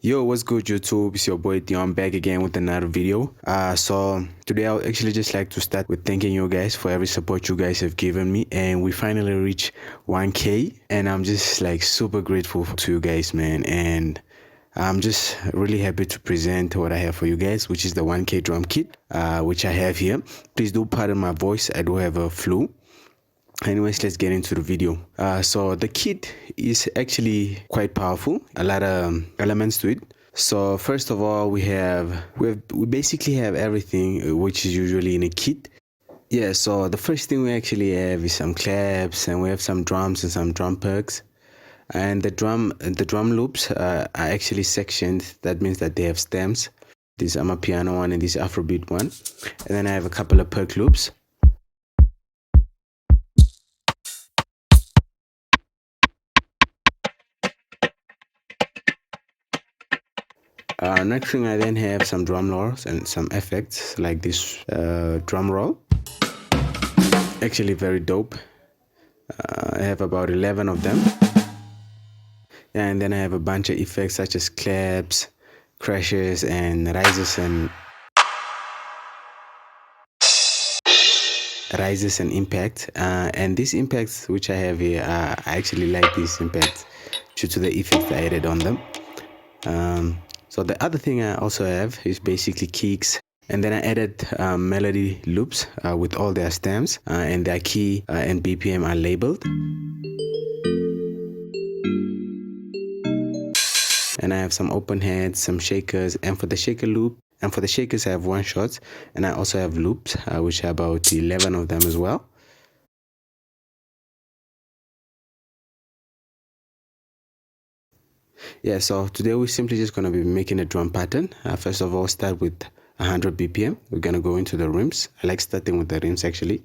Yo, what's good YouTube? It's your boy Theo. I'm back again with another video. So today I'll actually just like to start with thanking you guys for every support you guys have given me, and we finally reached 1K, and I'm just like super grateful to you guys, man. And I'm just really happy to present what I have for you guys, which is the 1K drum kit, which I have here. Please do pardon my voice. I do have a flu. Anyways, let's get into the video. So the kit is actually quite powerful, a lot of elements to it. So first of all, we basically have everything which is usually in a kit. Yeah, so the first thing we actually have is some claps, and we have some drums and some drum perks. And the drum loops are actually sectioned. That means that they have stems. This amapiano one and this afrobeat one. And then I have a couple of perk loops. Next thing, I then have some drum rolls and some effects like this drum roll. Actually very dope. I have about 11 of them. And then I have a bunch of effects such as claps, crashes, and rises and impact. And these impacts which I have here, I actually like these impacts due to the effects I added on them. So the other thing I also have is basically kicks, and then I added melody loops with all their stems, and their key and BPM are labeled. And I have some open heads, some shakers, and for the shaker loop, and for the shakers I have one shot, and I also have loops, which are about 11 of them as well. Yeah, so today we're simply just going to be making a drum pattern. First of all, start with 100 BPM. We're going to go into the rims. I like starting with the rims actually.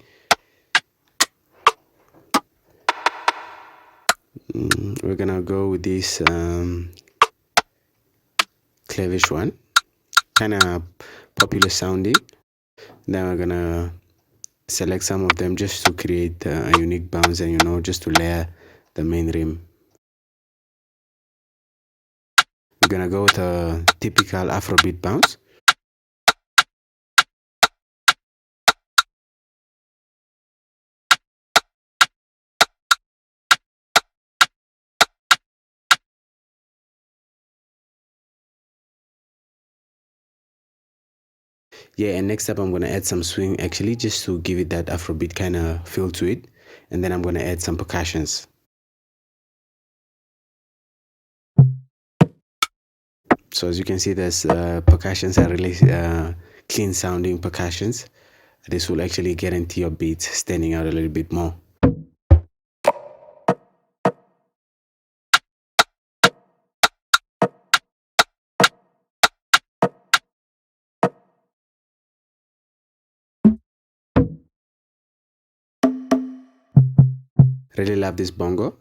We're going to go with this clavish one. Kind of popular sounding. Then we're going to select some of them just to create a unique bounce and, just to layer the main rim. We're going to go with a typical afrobeat bounce. Yeah, and next up I'm going to add some swing actually, just to give it that afrobeat kind of feel to it. And then I'm going to add some percussions. So as you can see, there's percussions are really clean sounding percussions. This will actually guarantee your beats standing out a little bit more. Really love this bongo.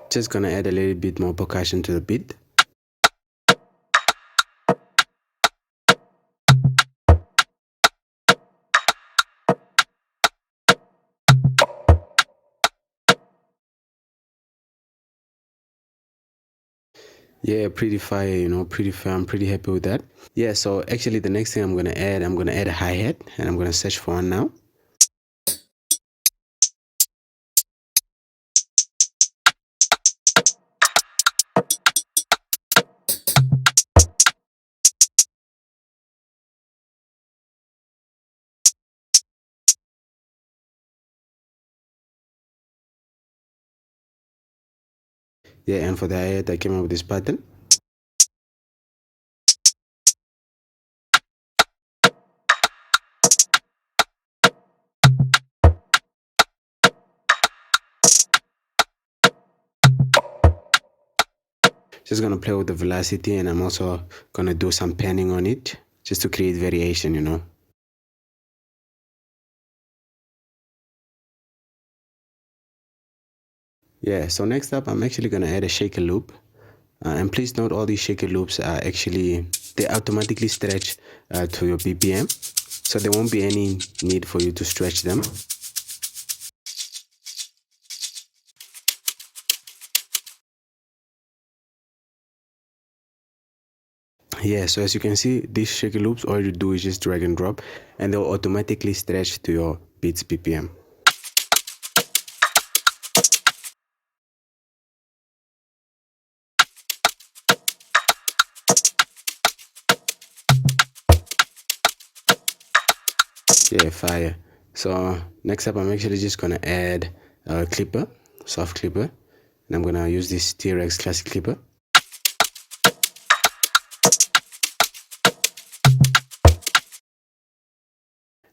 Just gonna add a little bit more percussion to the beat. Yeah, pretty fire, pretty fire. I'm pretty happy with that. Yeah, so actually the next thing I'm gonna add a hi-hat, and I'm gonna search for one now. Yeah, and for the hi-hat I came up with this pattern. Just gonna play with the velocity, and I'm also gonna do some panning on it just to create variation. Yeah, so next up I'm actually gonna add a shaker loop. And please note all these shaker loops are actually, they automatically stretch to your BPM, so there won't be any need for you to stretch them. Yeah, so as you can see, these shaker loops, all you do is just drag and drop and they'll automatically stretch to your beats BPM. Yeah, fire. So next up I'm actually just gonna add a clipper, soft clipper, and I'm gonna use this T-Rex classic clipper.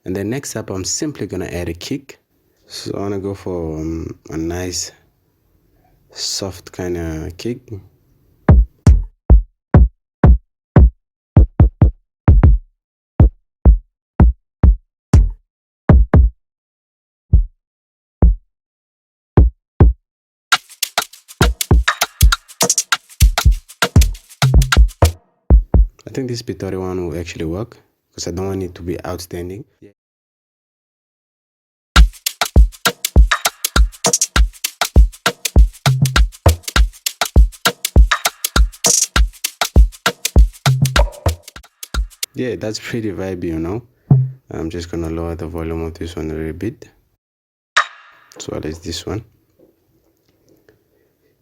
And then next up I'm simply gonna add a kick. So I wanna go for a nice soft kind of kick. I think this Pitori one will actually work because I don't want it to be outstanding. Yeah, that's pretty vibey, you know. I'm just gonna lower the volume of this one a little bit, as well as this one.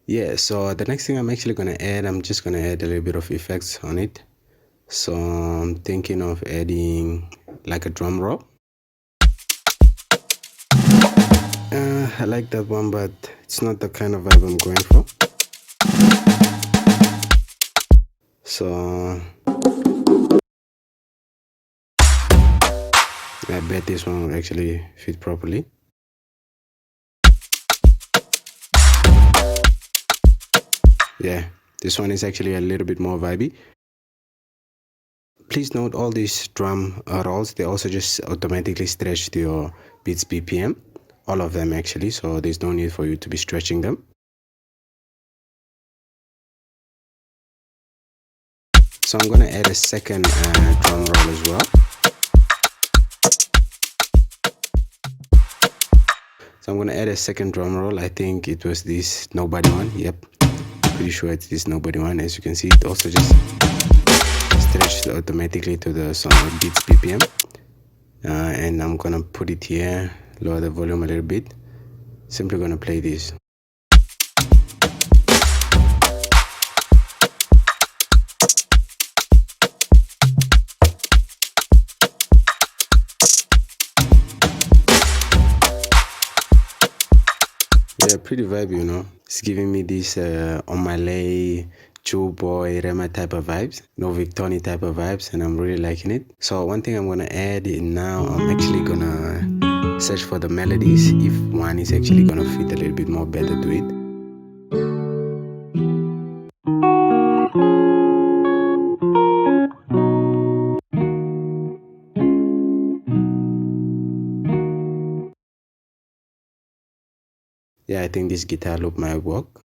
Yeah, so the next thing I'm actually gonna add, I'm just gonna add a little bit of effects on it. So I'm thinking of adding like a drum roll. I like that one, but it's not the kind of vibe I'm going for. So I bet this one will actually fit properly. Yeah, this one is actually a little bit more vibey. Please note all these drum rolls, they also just automatically stretch to your beats BPM. All of them actually, so there's no need for you to be stretching them. So I'm gonna add a second drum roll as well. So I'm gonna add a second drum roll. I think it was this nobody one. Yep, pretty sure it's this nobody one. As you can see, it also just stretched automatically to the song beats BPM. And I'm gonna put it here, lower the volume a little bit. Simply gonna play this. Yeah, pretty vibe, you know. It's giving me this omah, Joeboy, Rema type of vibes, no Victoni type of vibes, and I'm really liking it. So one thing I'm gonna add in now, I'm actually gonna search for the melodies if one is actually gonna fit a little bit more better to it. Yeah, I think this guitar loop might work.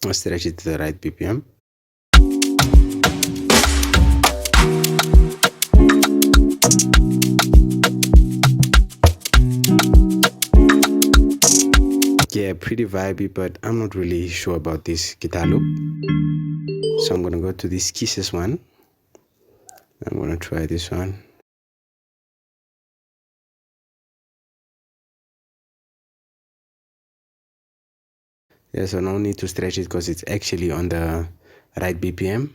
I'll stretch it to the right BPM. Yeah, pretty vibey, but I'm not really sure about this guitar loop. So I'm gonna go to this Kisses one. I'm gonna try this one. Yeah, so no need to stretch it because it's actually on the right BPM.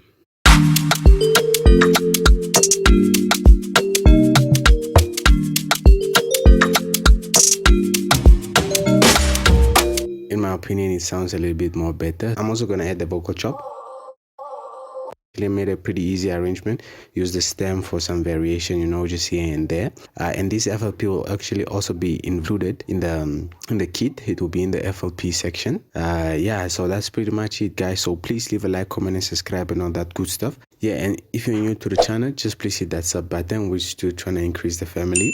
In my opinion, it sounds a little bit more better. I'm also gonna add the vocal chop. I made a pretty easy arrangement. Use the stem for some variation, you know, just here and there. And this FLP will actually also be included in the kit. It will be in the FLP section. Yeah, so that's pretty much it, guys. So please leave a like, comment, and subscribe, and all that good stuff. Yeah, and if you're new to the channel, just please hit that sub button. We're still trying to increase the family.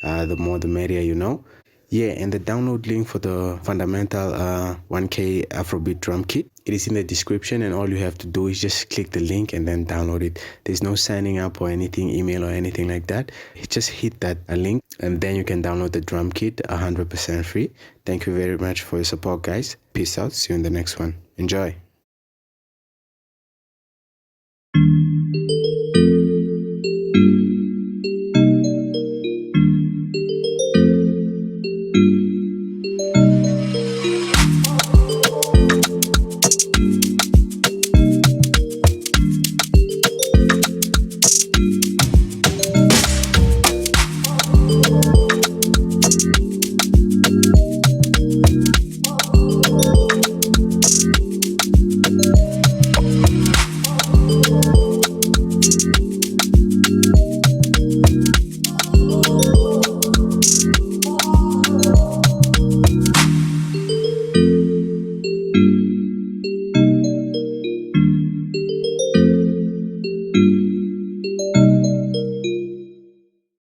The more the merrier, you know. Yeah, and the download link for the fundamental 1K Afrobeat drum kit, it is in the description, and all you have to do is just click the link and then download it. There's no signing up or anything, email or anything like that. Just hit that link and then you can download the drum kit 100% free. Thank you very much for your support, guys. Peace out. See you in the next one. Enjoy.